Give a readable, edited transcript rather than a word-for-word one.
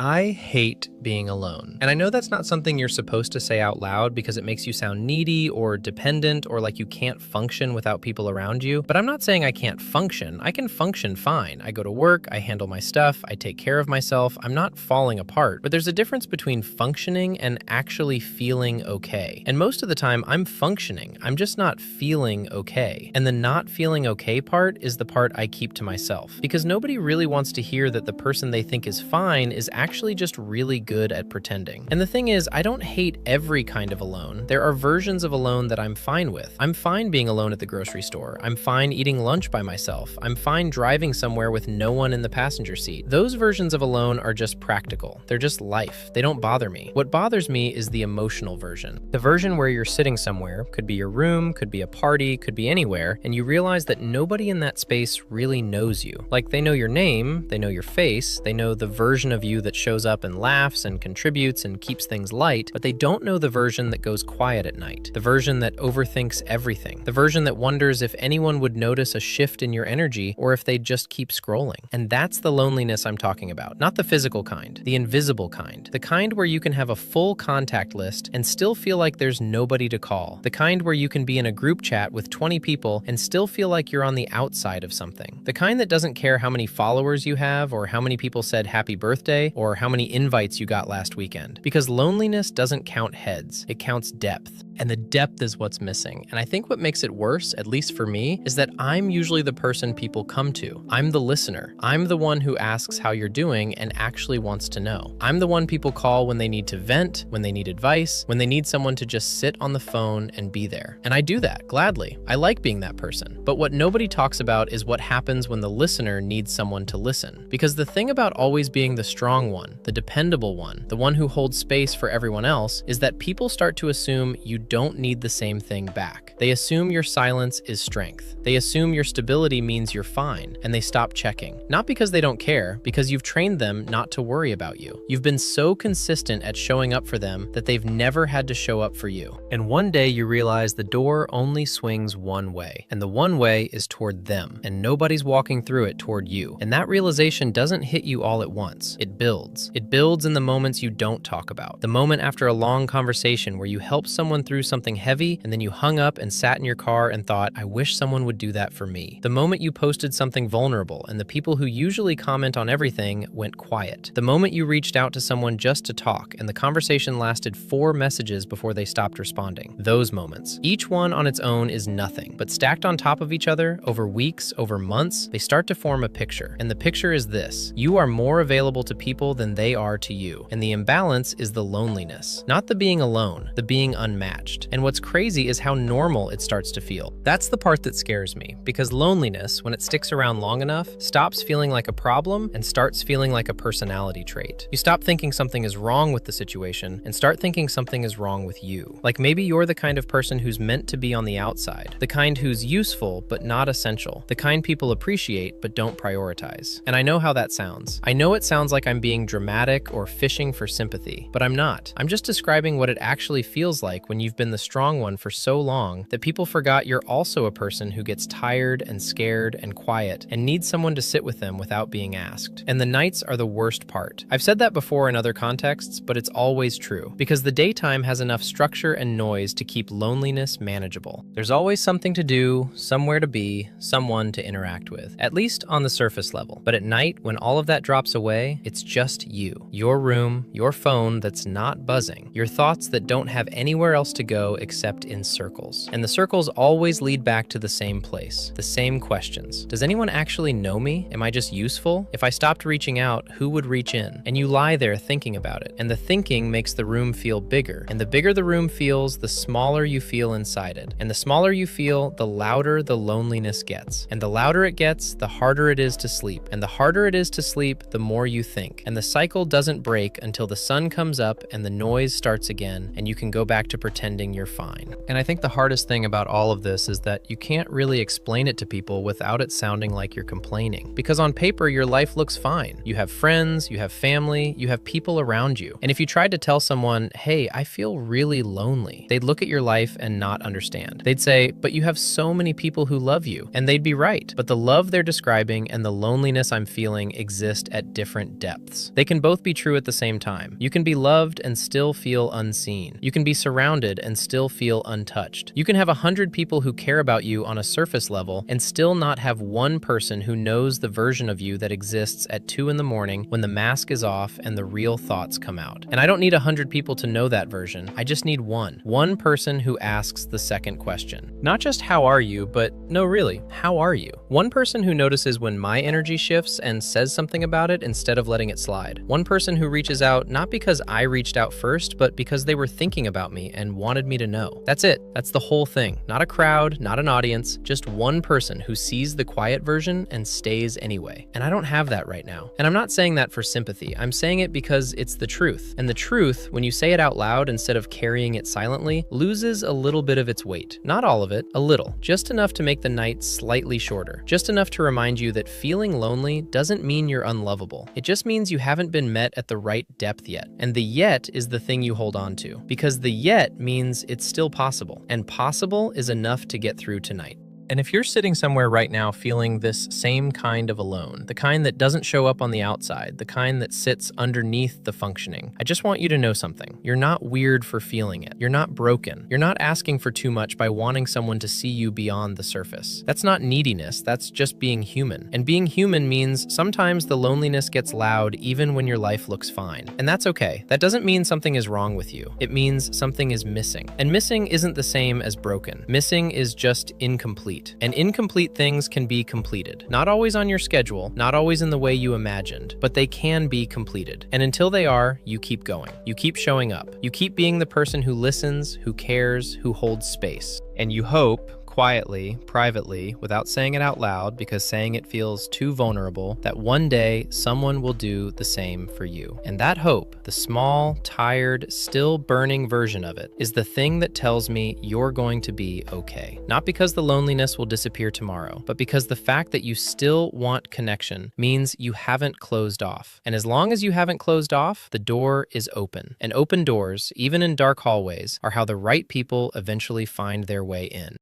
I hate being alone. And I know that's not something you're supposed to say out loud because it makes you sound needy or dependent or like you can't function without people around you. But I'm not saying I can't function. I can function fine. I go to work, I handle my stuff, I take care of myself. I'm not falling apart. But there's a difference between functioning and actually feeling okay. And most of the time I'm functioning. I'm just not feeling okay. And the not feeling okay part is the part I keep to myself. Because nobody really wants to hear that the person they think is fine is actually just really good at pretending. And the thing is, I don't hate every kind of alone. There are versions of alone that I'm fine with. I'm fine being alone at the grocery store. I'm fine eating lunch by myself. I'm fine driving somewhere with no one in the passenger seat. Those versions of alone are just practical. They're just life. They don't bother me. What bothers me is the emotional version. The version where you're sitting somewhere, could be your room, could be a party, could be anywhere, and you realize that nobody in that space really knows you. Like they know your name, they know your face, they know the version of you that shows up and laughs and contributes and keeps things light, but they don't know the version that goes quiet at night, the version that overthinks everything, the version that wonders if anyone would notice a shift in your energy or if they'd just keep scrolling. And that's the loneliness I'm talking about, not the physical kind, the invisible kind, the kind where you can have a full contact list and still feel like there's nobody to call, the kind where you can be in a group chat with 20 people and still feel like you're on the outside of something, the kind that doesn't care how many followers you have or how many people said happy birthday or how many invites you got last weekend. Because loneliness doesn't count heads, it counts depth. And the depth is what's missing. And I think what makes it worse, at least for me, is that I'm usually the person people come to. I'm the listener. I'm the one who asks how you're doing and actually wants to know. I'm the one people call when they need to vent, when they need advice, when they need someone to just sit on the phone and be there. And I do that gladly. I like being that person. But what nobody talks about is what happens when the listener needs someone to listen. Because the thing about always being the strong one, the dependable one, the one who holds space for everyone else, is that people start to assume you don't need the same thing back. They assume your silence is strength. They assume your stability means you're fine, and they stop checking. Not because they don't care, because you've trained them not to worry about you. You've been so consistent at showing up for them that they've never had to show up for you. And one day you realize the door only swings one way, and the one way is toward them, and nobody's walking through it toward you. And that realization doesn't hit you all at once. It builds. It builds in the moments you don't talk about. The moment after a long conversation where you help someone through something heavy and then you hung up and sat in your car and thought, I wish someone would do that for me. The moment you posted something vulnerable and the people who usually comment on everything went quiet. The moment you reached out to someone just to talk and the conversation lasted 4 messages before they stopped responding. Those moments. Each one on its own is nothing, but stacked on top of each other over weeks, over months, they start to form a picture. And the picture is this: you are more available to people than they are to you. And the imbalance is the loneliness, not the being alone, the being unmatched. And what's crazy is how normal it starts to feel. That's the part that scares me, because loneliness, when it sticks around long enough, stops feeling like a problem and starts feeling like a personality trait. You stop thinking something is wrong with the situation and start thinking something is wrong with you. Like maybe you're the kind of person who's meant to be on the outside, the kind who's useful but not essential, the kind people appreciate but don't prioritize. And I know how that sounds. I know it sounds like I'm being dramatic or fishing for sympathy, but I'm not. I'm just describing what it actually feels like when you've been the strong one for so long that people forgot you're also a person who gets tired and scared and quiet and needs someone to sit with them without being asked. And the nights are the worst part. I've said that before in other contexts, but it's always true, because the daytime has enough structure and noise to keep loneliness manageable. There's always something to do, somewhere to be, someone to interact with, at least on the surface level. But at night, when all of that drops away, it's just you, your room, your phone that's not buzzing, your thoughts that don't have anywhere else to go except in circles. And the circles always lead back to the same place, the same questions. Does anyone actually know me? Am I just useful? If I stopped reaching out, who would reach in? And you lie there thinking about it. And the thinking makes the room feel bigger. And the bigger the room feels, the smaller you feel inside it. And the smaller you feel, the louder the loneliness gets. And the louder it gets, the harder it is to sleep. And the harder it is to sleep, the more you think. And the cycle doesn't break until the sun comes up and the noise starts again, and you can go back to pretending pretending you're fine. And I think the hardest thing about all of this is that you can't really explain it to people without it sounding like you're complaining. Because on paper, your life looks fine. You have friends, you have family, you have people around you. And if you tried to tell someone, hey, I feel really lonely, they'd look at your life and not understand. They'd say, but you have so many people who love you. And they'd be right. But the love they're describing and the loneliness I'm feeling exist at different depths. They can both be true at the same time. You can be loved and still feel unseen. You can be surrounded and still feel untouched. You can have 100 people who care about you on a surface level and still not have one person who knows the version of you that exists at 2 in the morning when the mask is off and the real thoughts come out. And I don't need 100 people to know that version. I just need one person who asks the second question. Not just how are you, but no, really, how are you? One person who notices when my energy shifts and says something about it instead of letting it slide. One person who reaches out not because I reached out first, but because they were thinking about me and wanted me to know. That's it. That's the whole thing. Not a crowd, not an audience, just one person who sees the quiet version and stays anyway. And I don't have that right now. And I'm not saying that for sympathy. I'm saying it because it's the truth. And the truth, when you say it out loud instead of carrying it silently, loses a little bit of its weight. Not all of it, a little. Just enough to make the night slightly shorter. Just enough to remind you that feeling lonely doesn't mean you're unlovable. It just means you haven't been met at the right depth yet. And the yet is the thing you hold on to. Because the yet means it's still possible. And possible is enough to get through tonight. And if you're sitting somewhere right now feeling this same kind of alone, the kind that doesn't show up on the outside, the kind that sits underneath the functioning, I just want you to know something. You're not weird for feeling it. You're not broken. You're not asking for too much by wanting someone to see you beyond the surface. That's not neediness. That's just being human. And being human means sometimes the loneliness gets loud even when your life looks fine. And that's okay. That doesn't mean something is wrong with you. It means something is missing. And missing isn't the same as broken. Missing is just incomplete. And incomplete things can be completed. Not always on your schedule, not always in the way you imagined, but they can be completed. And until they are, you keep going. You keep showing up. You keep being the person who listens, who cares, who holds space. And you hope, quietly, privately, without saying it out loud because saying it feels too vulnerable, that one day someone will do the same for you. And that hope, the small, tired, still burning version of it, is the thing that tells me you're going to be okay. Not because the loneliness will disappear tomorrow, but because the fact that you still want connection means you haven't closed off. And as long as you haven't closed off, the door is open. And open doors, even in dark hallways, are how the right people eventually find their way in.